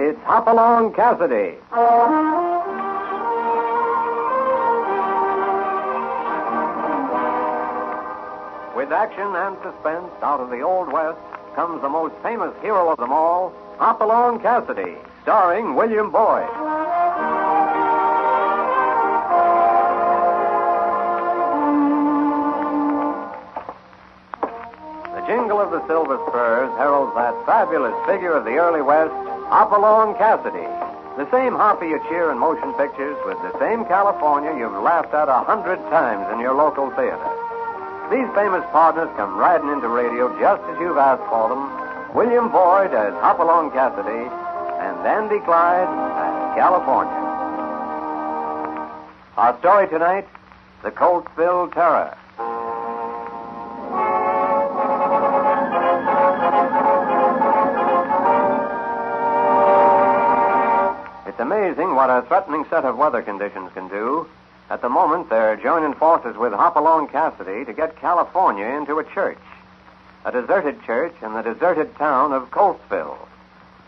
It's Hopalong, Cassidy. With action and suspense out of the Old West comes the most famous hero of them all, Hopalong Cassidy, starring William Boyd. The jingle of the silver spurs heralds that fabulous figure of the early West, Hopalong Cassidy. The same Hoppy you cheer in motion pictures with the same California you've laughed at 100 times in your local theater. These famous partners come riding into radio just as you've asked for them. William Boyd as Hopalong Cassidy and Andy Clyde as California. Our story tonight, the Coltsville Terror. It's amazing what a threatening set of weather conditions can do. At the moment, they're joining forces with Hopalong Cassidy to get California into a church. A deserted church in the deserted town of Coltsville.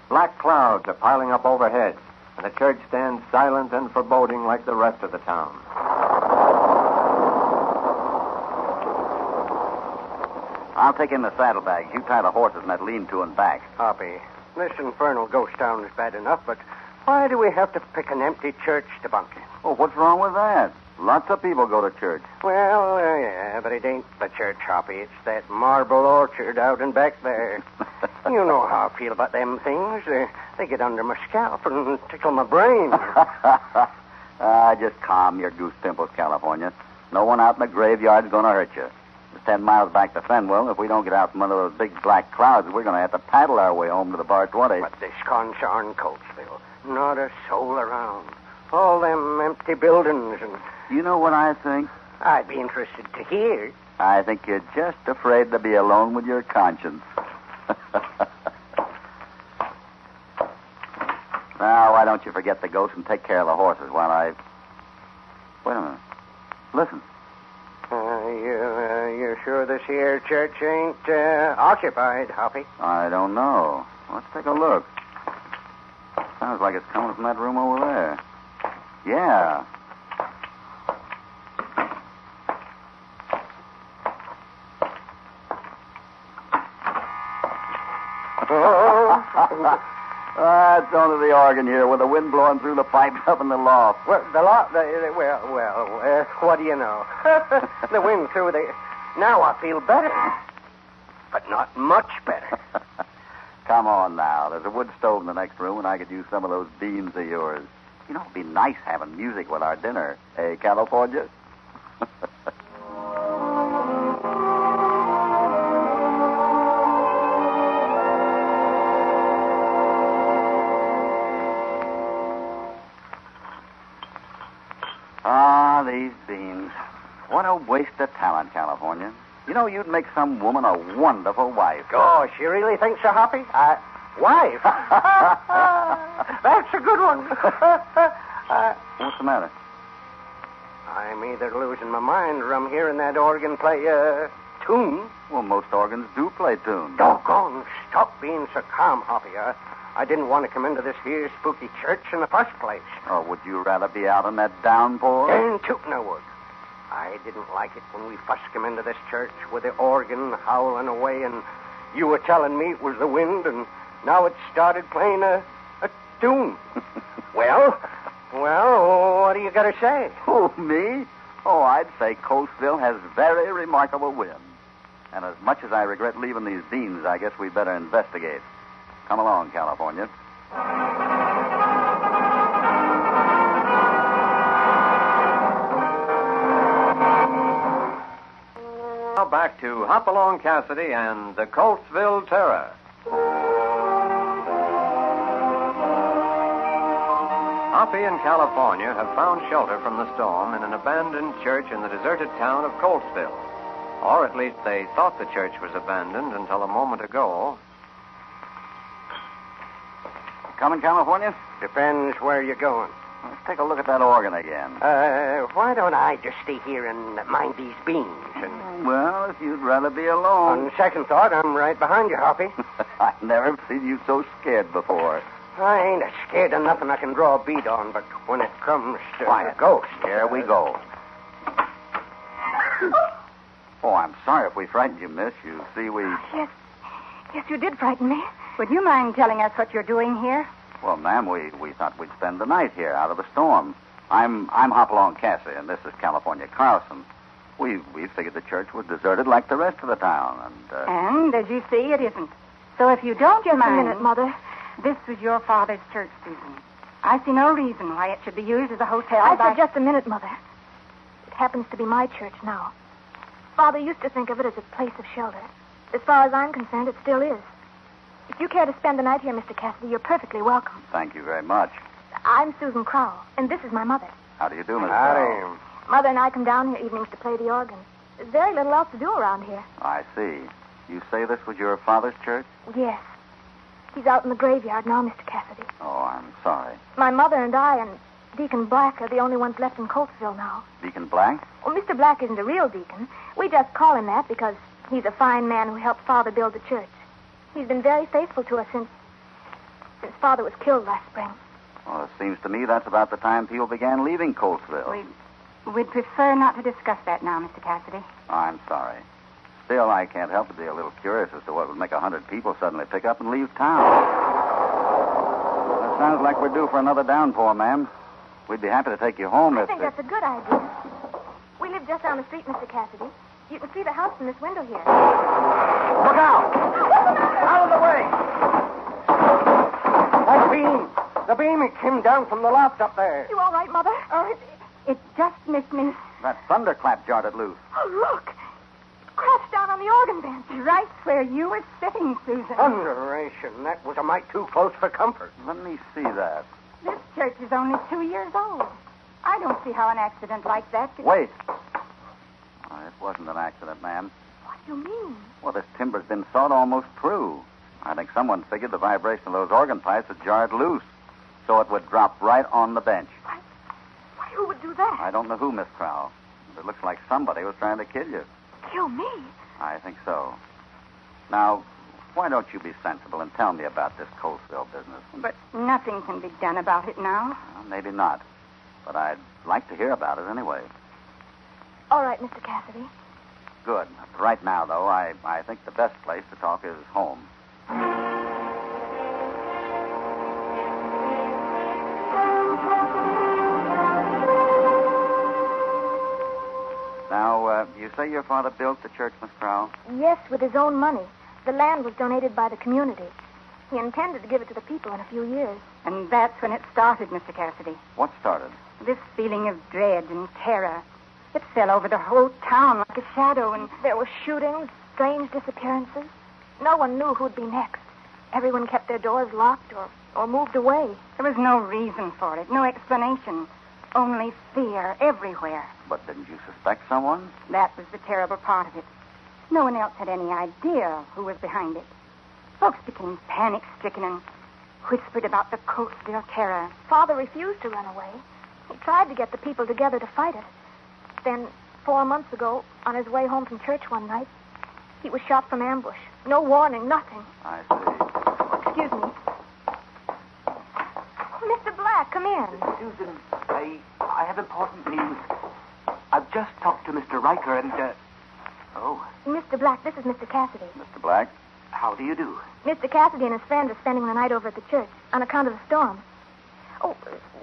Black clouds are piling up overhead, and the church stands silent and foreboding like the rest of the town. I'll take in the saddlebags. You tie the horses in that lean-to and back. Hoppy, this infernal ghost town is bad enough, but why do we have to pick an empty church to bunk in? Oh, what's wrong with that? Lots of people go to church. Well, yeah, but it ain't the church, Hoppy. It's that marble orchard out and back there. You know how I feel about them things. They get under my scalp and tickle my brain. Just calm your goose pimples, California. No one out in the graveyard's going to hurt you. It's 10 miles back to Fenwell. If we don't get out from under those big black clouds, we're going to have to paddle our way home to the Bar 20. But this concern, Coltsville, not a soul around. All them empty buildings and... You know what I think? I'd be interested to hear. I think you're just afraid to be alone with your conscience. Now, why don't you forget the ghost and take care of the horses while I... Wait a minute. Listen. You sure this here church ain't occupied, Hoppy? I don't know. Let's take a look. Sounds like it's coming from that room over there. Yeah. It's only the organ here with the wind blowing through the pipes up in the loft. Well, the loft... what do you know? The wind through the... Now I feel better. But not much better. Come on now. There's a wood stove in the next room, and I could use some of those beans of yours. You know, it'd be nice having music with our dinner. Hey, California? These beans. What a waste of talent, California. You know, you'd make some woman a wonderful wife. Gosh, you really think so, Hoppy? Wife? That's a good one. What's the matter? I'm either losing my mind or I'm hearing that organ play a tune. Well, most organs do play tunes. Doggone, stop being so calm, Hoppy. I didn't want to come into this here spooky church in the first place. Oh, would you rather be out in that downpour? Darn tootin' I would. I didn't like it when we first come into this church with the organ howling away and you were telling me it was the wind and now it started playing a tune. Well, what do you got to say? Oh, me? Oh, I'd say Coltsville has very remarkable wind. And as much as I regret leaving these beans, I guess we better investigate. Come along, California. Now back to Hopalong Cassidy and the Coltsville Terror. Hoppy and California have found shelter from the storm in an abandoned church in the deserted town of Coltsville. Or at least they thought the church was abandoned until a moment ago. Coming, California? Depends where you're going. Let's take a look at that organ again. Why don't I just stay here and mind these beans? Well, if you'd rather be alone. On second thought, I'm right behind you, Hoppy. I've never seen you so scared before. I ain't scared of nothing I can draw a bead on, but when it comes to Quiet. ghosts... Here we go. Oh, I'm sorry if we frightened you, miss. You see, we... Yes, you did frighten me. Would you mind telling us what you're doing here? Well, ma'am, we thought we'd spend the night here out of the storm. I'm Hopalong Cassidy, and this is California Carlson. We figured the church was deserted like the rest of the town, And, as you see, it isn't. So if you don't Just mind... a minute, Mother. This was your father's church, Susan. I see no reason why it should be used as a hotel. I said just a minute, Mother. It happens to be my church now. Father used to think of it as a place of shelter. As far as I'm concerned, it still is. If you care to spend the night here, Mr. Cassidy, you're perfectly welcome. Thank you very much. I'm Susan Crowell, and this is my mother. How do you do, Miss Howdy. Crowell? Mother and I come down here evenings to play the organ. There's very little else to do around here. I see. You say this was your father's church? Yes. He's out in the graveyard now, Mr. Cassidy. Oh, I'm sorry. My mother and I and Deacon Black are the only ones left in Coltsville now. Deacon Black? Well, Mr. Black isn't a real deacon. We just call him that because he's a fine man who helped Father build the church. He's been very faithful to us since Father was killed last spring. Well, it seems to me that's about the time people began leaving Coltsville. We'd prefer not to discuss that now, Mr. Cassidy. Oh, I'm sorry. Still, I can't help but be a little curious as to what would make 100 people suddenly pick up and leave town. It sounds like we're due for another downpour, ma'am. We'd be happy to take you home I if... think that's a good idea. We live just down the street, Mr. Cassidy. You can see the house from this window here. Look out! Out of the way! That beam! The beam, it came down from the loft up there. You all right, Mother? Oh, it just missed me. That thunderclap jarred it loose. Oh, look. It crashed down on the organ bench. Right where you were sitting, Susan. Thunderation. That was a mite too close for comfort. Let me see that. This church is only 2 years old. I don't see how an accident like that could... Wait. Oh, it wasn't an accident, ma'am. What do you mean? Well, this timber's been sawed almost through. I think someone figured the vibration of those organ pipes had jarred loose, so it would drop right on the bench. Why, who would do that? I don't know who, Miss Crowell. It looks like somebody was trying to kill you. Kill me? I think so. Now, why don't you be sensible and tell me about this Coltsville business? But nothing can be done about it now. Well, maybe not. But I'd like to hear about it anyway. All right, Mr. Cassidy. Good. Right now, though, I think the best place to talk is home. Now, you say your father built the church, Miss Crowell? Yes, with his own money. The land was donated by the community. He intended to give it to the people in a few years. And that's when it started, Mr. Cassidy. What started? This feeling of dread and terror. It fell over the whole town like a shadow, and There were shootings, strange disappearances. No one knew who'd be next. Everyone kept their doors locked or moved away. there was no reason for it, no explanation. Only fear everywhere. But didn't you suspect someone? That was the terrible part of it. No one else had any idea who was behind it. Folks became panic-stricken and whispered about the Coltsville terror. Father refused to run away. He tried to get the people together to fight it. Then, 4 months ago, on his way home from church one night, he was shot from ambush. No warning, nothing. I see. Excuse me. Mr. Black, come in. Susan, I have important news. I've just talked to Mr. Riker and, Oh, Mr. Black, this is Mr. Cassidy. Mr. Black? how do you do? Mr. Cassidy and his friend are spending the night over at the church on account of the storm. Oh,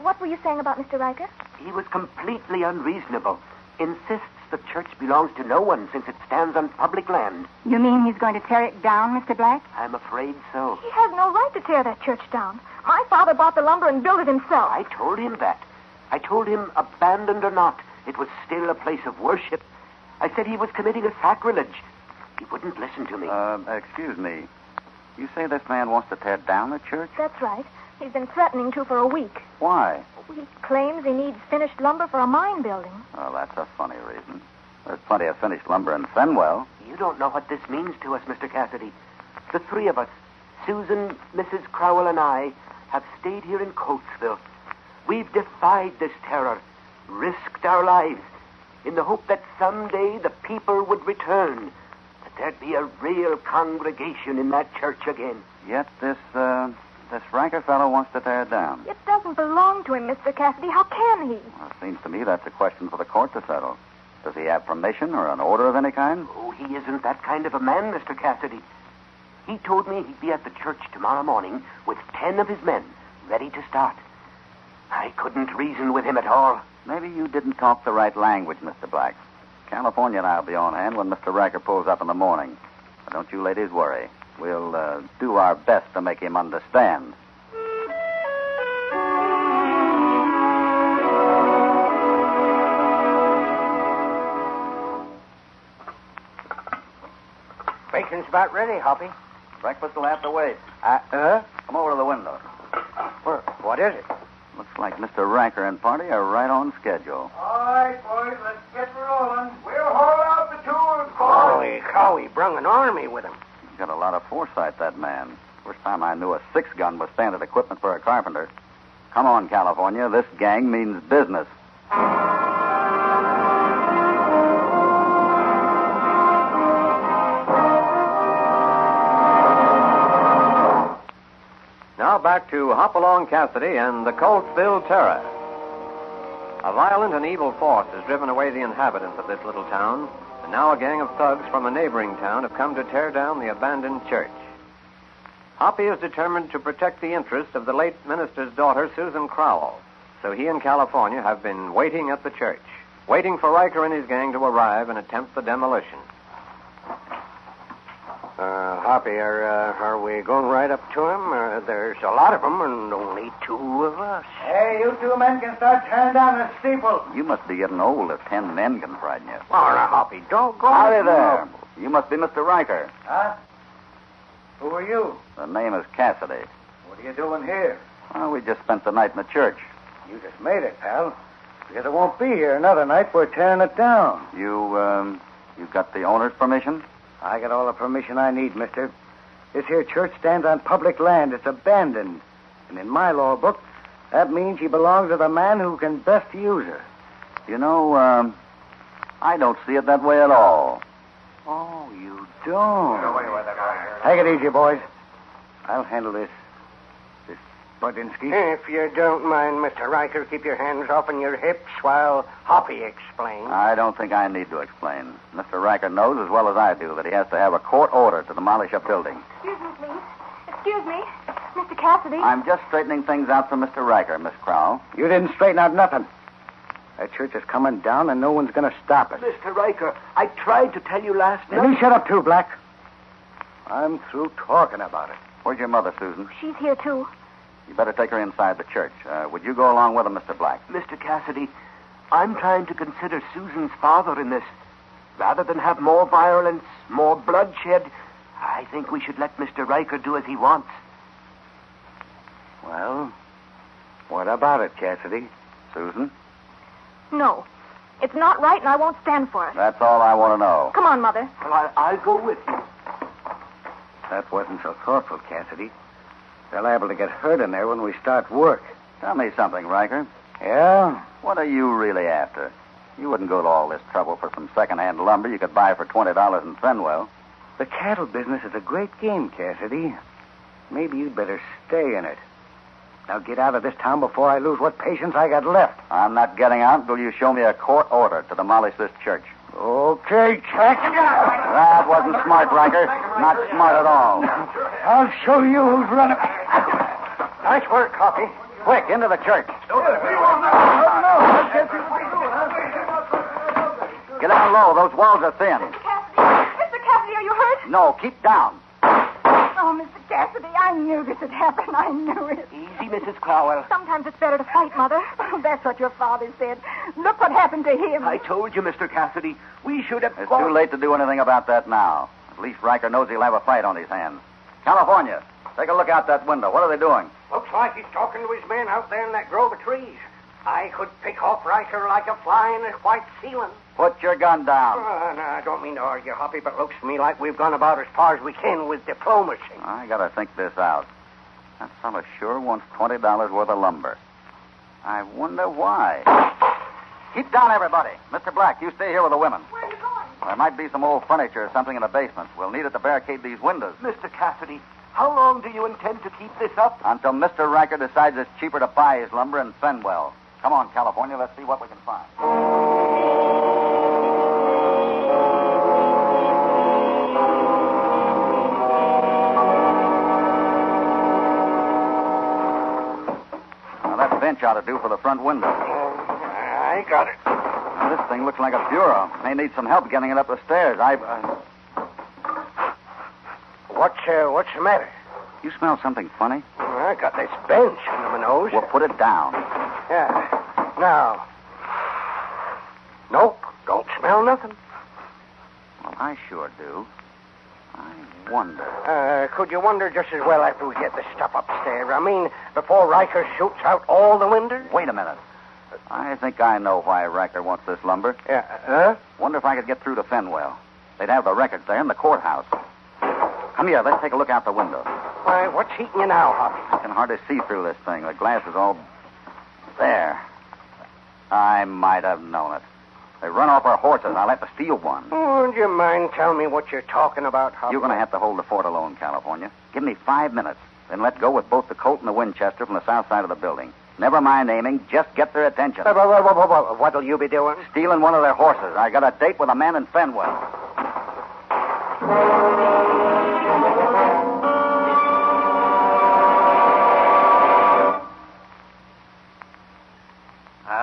what were you saying about Mr. Riker? He was completely unreasonable. Insists the church belongs to no one since it stands on public land. You mean he's going to tear it down, Mr. Black? I'm afraid so. He has no right to tear that church down. My father bought the lumber and built it himself. I told him that. I told him, abandoned or not, it was still a place of worship. I said he was committing a sacrilege. He wouldn't listen to me. Excuse me. You say this man wants to tear down the church? That's right. He's been threatening to for a week. Why? He claims he needs finished lumber for a mine building. Oh, that's a funny reason. There's plenty of finished lumber in Fenwell. You don't know what this means to us, Mr. Cassidy. The three of us, Susan, Mrs. Crowell, and I, have stayed here in Coltsville. We've defied this terror, risked our lives, in the hope that someday the people would return, that there'd be a real congregation in that church again. Yet this This Riker fellow wants to tear it down. It doesn't belong to him, Mr. Cassidy. How can he? Well, it seems to me that's a question for the court to settle. Does he have permission or an order of any kind? Oh, he isn't that kind of a man, Mr. Cassidy. He told me he'd be at the church tomorrow morning with 10 of his men, ready to start. I couldn't reason with him at all. Maybe you didn't talk the right language, Mr. Black. California and I'll be on hand when Mr. Riker pulls up in the morning. But don't you ladies worry. We'll do our best to make him understand. Bacon's about ready, Hoppy. Breakfast will have to wait. Huh? Come over to the window. What is it? Looks like Mr. Riker and party are right on schedule. All right, boys, let's get rolling. We'll haul out the tools, Holy cow, he brung an army with him. He's got a lot of foresight, that man. First time I knew a 6-gun was standard equipment for a carpenter. Come on, California. This gang means business. Now back to Hopalong Cassidy and the Coltsville Terror. A violent and evil force has driven away the inhabitants of this little town, and now a gang of thugs from a neighboring town have come to tear down the abandoned church. Hoppy is determined to protect the interests of the late minister's daughter, Susan Crowell, so he and California have been waiting at the church, waiting for Riker and his gang to arrive and attempt the demolition. Hoppy, are we going right up to him? There's a lot of them and only 2 of us. Hey, you 2 men can start tearing down the steeple. You must be getting old if 10 men can frighten you. All right, Hoppy, don't go. Howdy there. You must be Mr. Riker. Huh? Who are you? The name is Cassidy. What are you doing here? Well, we just spent the night in the church. You just made it, pal. Because it won't be here another night. We're tearing it down. You got the owner's permission? I got all the permission I need, mister. This here church stands on public land. It's abandoned. And in my law book, that means she belongs to the man who can best use her. You know, I don't see it that way at all. Oh, you don't? Take it easy, boys. I'll handle this. This Budinsky. If you don't mind, Mr. Riker, keep your hands off on your hips while Hoppy explains. I don't think I need to explain. Mr. Riker knows as well as I do that he has to have a court order to demolish a building. Excuse me, please. Excuse me. Mr. Cassidy. I'm just straightening things out for Mr. Riker, Miss Crowell. You didn't straighten out nothing. That church is coming down, and no one's going to stop it. Mr. Riker, I tried to tell you last And night. you shut up, too, Black. I'm through talking about it. Where's your mother, Susan? She's here, too. You better take her inside the church. Would you go along with him, Mr. Black? Mr. Cassidy, I'm trying to consider Susan's father in this. Rather than have more violence, more bloodshed, I think we should let Mr. Riker do as he wants. Well, what about it, Cassidy? Susan? No. It's not right, and I won't stand for it. That's all I want to know. Come on, Mother. Well, I'll go with you. That wasn't so thoughtful, Cassidy. They're liable to get hurt in there when we start work. Tell me something, Riker. Yeah? What are you really after? You wouldn't go to all this trouble for some second-hand lumber you could buy for $20 in Fenwell. The cattle business is a great game, Cassidy. Maybe you'd better stay in it. Now get out of this town before I lose what patience I got left. I'm not getting out until you show me a court order to demolish this church. Okay, check. That wasn't smart, Riker. Not smart at all. I'll show you who's running. Nice work, Hoppy. Quick, into the church. Get down low. Those walls are thin. Mr. Cassidy, are you hurt? No, keep down. Oh, Mr. Cassidy, I knew this had happened. I knew it. Easy, Mrs. Crowell. Sometimes it's better to fight, Mother. Oh, that's what your father said. Look what happened to him. I told you, Mr. Cassidy, we should have... It's too late to do anything about that now. At least Riker knows he'll have a fight on his hands. California, take a look out that window. What are they doing? Looks like he's talking to his men out there in that grove of trees. I could pick off Riker like a fly in a white ceiling. Put your gun down. No, I don't mean to argue, Hoppy, but it looks to me like we've gone about as far as we can with diplomacy. I gotta think this out. That fellow sure wants $20 worth of lumber. I wonder why. Keep down, everybody. Mr. Black, you stay here with the women. Where are you going? There might be some old furniture or something in the basement. We'll need it to barricade these windows. Mr. Cassidy, How long do you intend to keep this up? Until Mr. Riker decides it's cheaper to buy his lumber in Fenwell. Come on, California, let's see what we can find. Now, that bench ought to do for the front window. I got it. Now, this thing looks like a bureau. May need some help getting it up the stairs. What's the matter? You smell something funny? I got this bench under my nose. Well, put it down. Yeah. Now. Nope. Don't smell nothing. Well, I sure do. I wonder. Could you wonder just as well after we get this stuff upstairs? I mean, before Riker shoots out all the windows? Wait a minute. I think I know why Riker wants this lumber. Yeah. Huh? Wonder if I could get through to Fenwell. They'd have the records there in the courthouse. Come here, let's take a look out the window. Why, what's heating you now, Hoppy? I can hardly see through this thing. The glass is all... There. I might have known it. They run off our horses. I'll have to steal one. Oh, would you mind telling me what you're talking about, Hoppy? You're going to have to hold the fort alone, California. Give me 5 minutes. Then let go with both the Colt and the Winchester from the south side of the building. Never mind aiming. Just get their attention. What'll you be doing? Stealing one of their horses. I got a date with a man in Fenwell.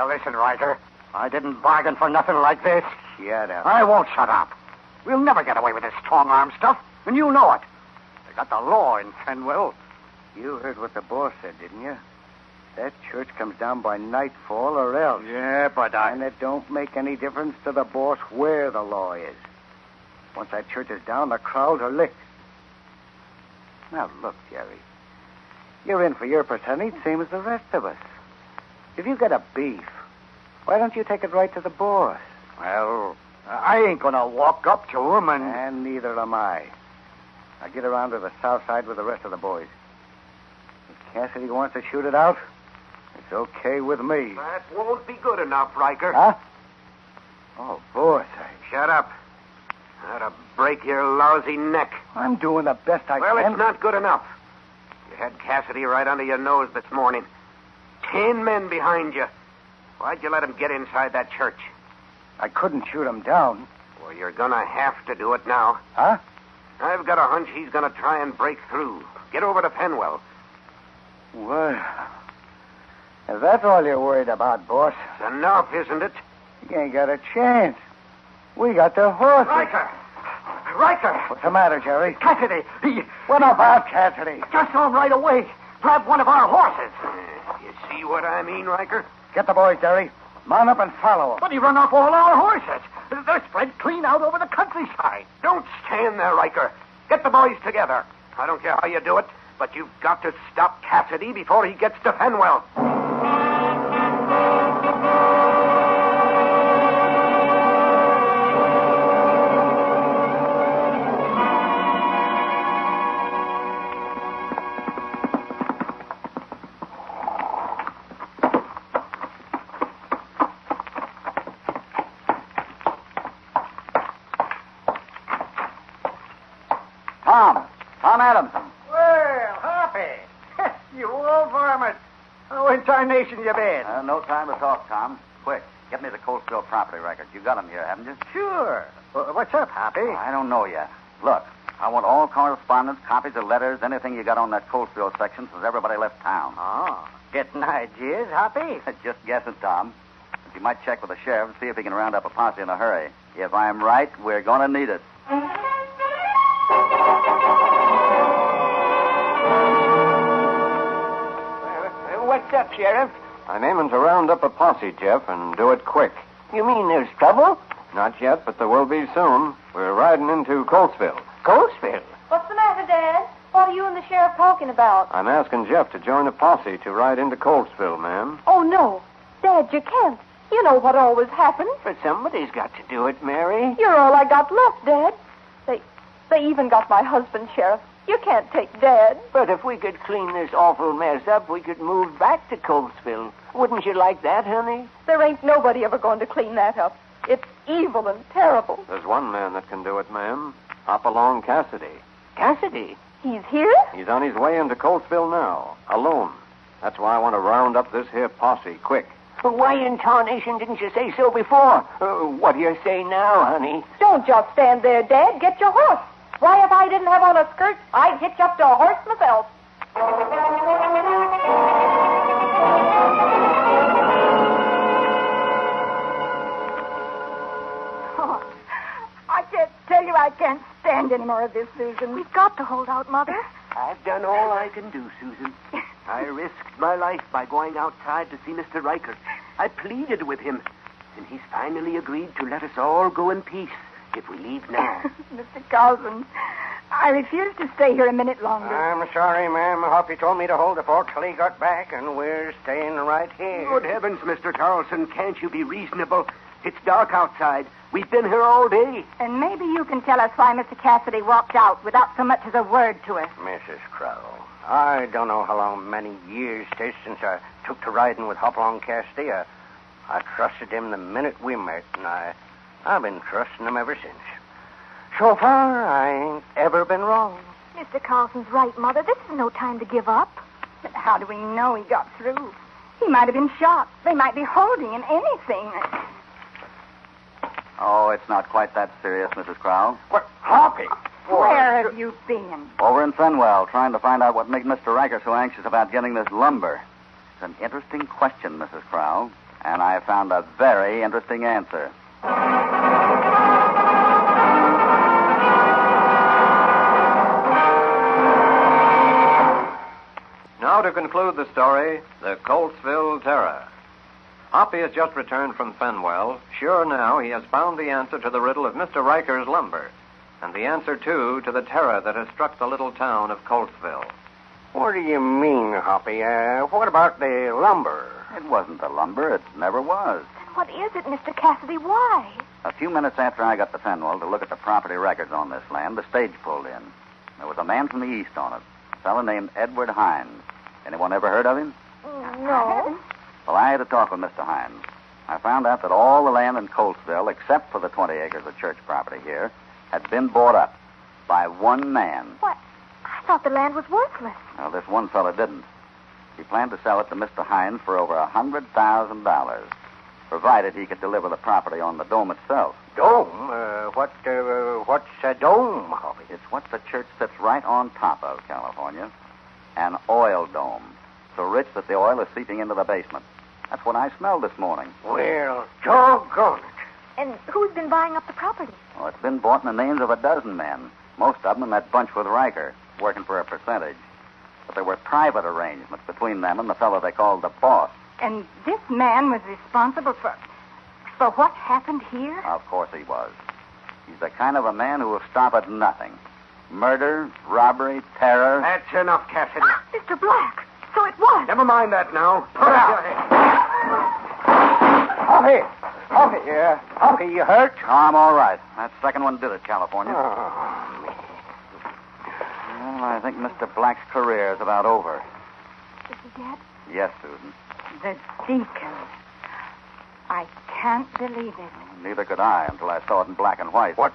Listen, Riker. I didn't bargain for nothing like this. Shut up. I won't shut up. We'll never get away with this strong-arm stuff, and you know it. They got the law in Fenwell. You heard what the boss said, didn't you? That church comes down by nightfall or else. Yeah, but And it don't make any difference to the boss where the law is. Once that church is down, the crowds are licked. Now, look, Jerry. You're in for your percentage, same as the rest of us. If you get a beef, why don't you take it right to the boss? Well, I ain't gonna walk up to him and... And neither am I. I'll get around to the south side with the rest of the boys. If Cassidy wants to shoot it out, it's okay with me. That won't be good enough, Riker. Huh? Oh, boss, Shut up. That'll break your lousy neck. I'm doing the best I Well, can. it's not good enough. You had Cassidy right under your nose this morning. 10 men behind you. Why'd you let him get inside that church? I couldn't shoot him down. Well, you're gonna have to do it now. Huh? I've got a hunch he's gonna try and break through. Get over to Fenwell. Well, if that's all you're worried about, boss, It's enough, isn't it? you ain't got a chance. We got the horses. Riker! What's the matter, Jerry? Cassidy! He What about Cassidy? just saw him right away. Grabbed one of our horses. You see what I mean, Riker? Get the boys, Jerry. Mount up and follow them. But he run off all our horses. They're spread clean out over the countryside. Don't stand there, Riker. Get the boys together. I don't care how you do it, but you've got to stop Cassidy before he gets to Fenwell. Tom Adamson. Well, Hoppy. You old varmint. How in tarnation you been? No time to talk, Tom. Quick, get me the Coltsville property records. You got them here, haven't you? Sure. What's up, Hoppy? I don't know yet. Look, I want all correspondence, copies of letters, anything you got on that Coltsville section since everybody left town. Oh, getting ideas, Hoppy? Just guessing, Tom. But you might check with the sheriff and see if he can round up a posse in a hurry. If I'm right, we're going to need it. What's up, Sheriff? I'm aiming to round up a posse, Jeff, and do it quick. You mean there's trouble? Not yet, but there will be soon. We're riding into Coltsville. Coltsville? What's the matter, Dad? What are you and the sheriff talking about? I'm asking Jeff to join the posse to ride into Coltsville, ma'am. Oh, no. Dad, you can't. You know what always happens. But somebody's got to do it, Mary. You're all I got left, Dad. They even got my husband, Sheriff. You can't take Dad. But if we could clean this awful mess up, we could move back to Coltsville. Wouldn't you like that, honey? There ain't nobody ever going to clean that up. It's evil and terrible. There's one man that can do it, ma'am. Hopalong Cassidy. Cassidy? He's here? He's on his way into Coltsville now, alone. That's why I want to round up this here posse, quick. But why in tarnation didn't you say so before? What do you say now, honey? Don't just stand there, Dad. Get your horse. Why, if I didn't have on a skirt, I'd hitch up to a horse myself. Oh, I just tell you I can't stand any more of this, Susan. We've got to hold out, Mother. I've done all I can do, Susan. I risked my life by going outside to see Mr. Riker. I pleaded with him, and he's finally agreed to let us all go in peace if we leave now. Mr. Carlson, I refuse to stay here a minute longer. I'm sorry, ma'am. Hoppy told me to hold the fort till he got back, and we're staying right here. Good heavens, Mr. Carlson, can't you be reasonable? It's dark outside. We've been here all day. And maybe you can tell us why Mr. Cassidy walked out without so much as a word to us. Mrs. Crow, I don't know how long, many years 'tis since I took to riding with Hopalong Cassidy. I trusted him the minute we met, and I've been trusting him ever since. So far, I ain't ever been wrong. Mr. Carlson's right, Mother. This is no time to give up. But how do we know he got through? He might have been shot. They might be holding him, anything. Oh, it's not quite that serious, Mrs. Crow. What, Hoppy? Where have you been? Over in Fenwell, trying to find out what made Mr. Riker so anxious about getting this lumber. It's an interesting question, Mrs. Crow, and I found a very interesting answer. Now to conclude the story, the Coltsville Terror. Hoppy has just returned from Fenwell. Sure now he has found the answer to the riddle of Mr. Riker's lumber, and the answer, too, to the terror that has struck the little town of Coltsville. What do you mean, Hoppy? What about the lumber? It wasn't the lumber. It never was. Then what is it, Mr. Cassidy? Why? A few minutes after I got to Fenwell to look at the property records on this land, the stage pulled in. There was a man from the east on it, a fellow named Edward Hines. Anyone ever heard of him? No. Well, I had a talk with Mr. Hines. I found out that all the land in Coltsville, except for the 20 acres of church property here, had been bought up by one man. What? I thought the land was worthless. Well, this one fellow didn't. He planned to sell it to Mr. Hines for over $100,000, provided he could deliver the property on the dome itself. Dome? What's a dome, Hoppy? It's what the church sits right on top of, California. An oil dome. So rich that the oil is seeping into the basement. That's what I smelled this morning. Well, doggone it. And who's been buying up the property? Well, it's been bought in the names of a dozen men. Most of them in that bunch with Riker, working for a percentage. But there were private arrangements between them and the fellow they called the boss. And this man was responsible for what happened here? Of course he was. He's the kind of a man who will stop at nothing. Murder, robbery, terror. That's enough, Cassidy. Mr. Black. So it was. Never mind that now. Put out. Hoppy, you hurt? No, I'm all right. That second one did it, California. Oh, me. Well, I think Mr. Black's career is about over. Is he dead? Yes, Susan. The deacon. I can't believe it. Neither could I until I saw it in black and white. What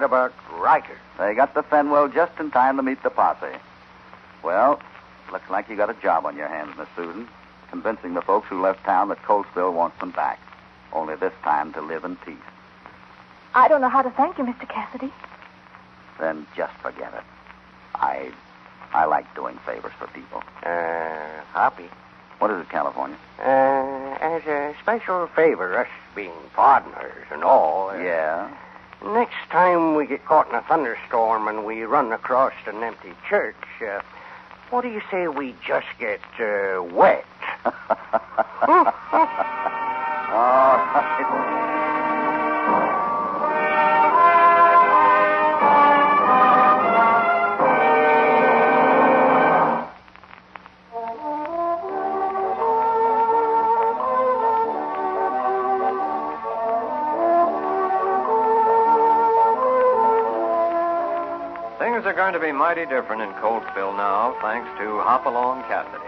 about Riker? They got to Fenwell just in time to meet the posse. Well, looks like you got a job on your hands, Miss Susan, convincing the folks who left town that Coltsville wants them back, only this time to live in peace. I don't know how to thank you, Mr. Cassidy. Then just forget it. I like doing favors for people. Hoppy. What is it, California? As a special favor, us being partners and all. Yeah? Next time we get caught in a thunderstorm and we run across an empty church, what do you say we just get wet? All right. Things are going to be mighty different in Coltsville now, thanks to Hopalong Cassidy.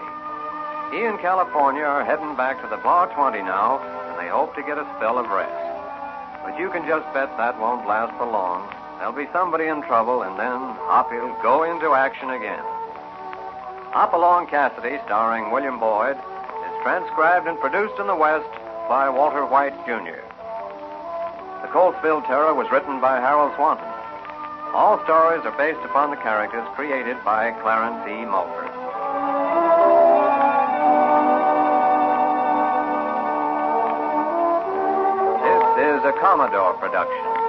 He and California are heading back to the Bar 20 now, and they hope to get a spell of rest. But you can just bet that won't last for long, there'll be somebody in trouble, and then Hoppy'll go into action again. Hopalong Cassidy, starring William Boyd, is transcribed and produced in the West by Walter White, Jr. The Coltsville Terror was written by Harold Swanton. All stories are based upon the characters created by Clarence E. Mulford. This is a Commodore production.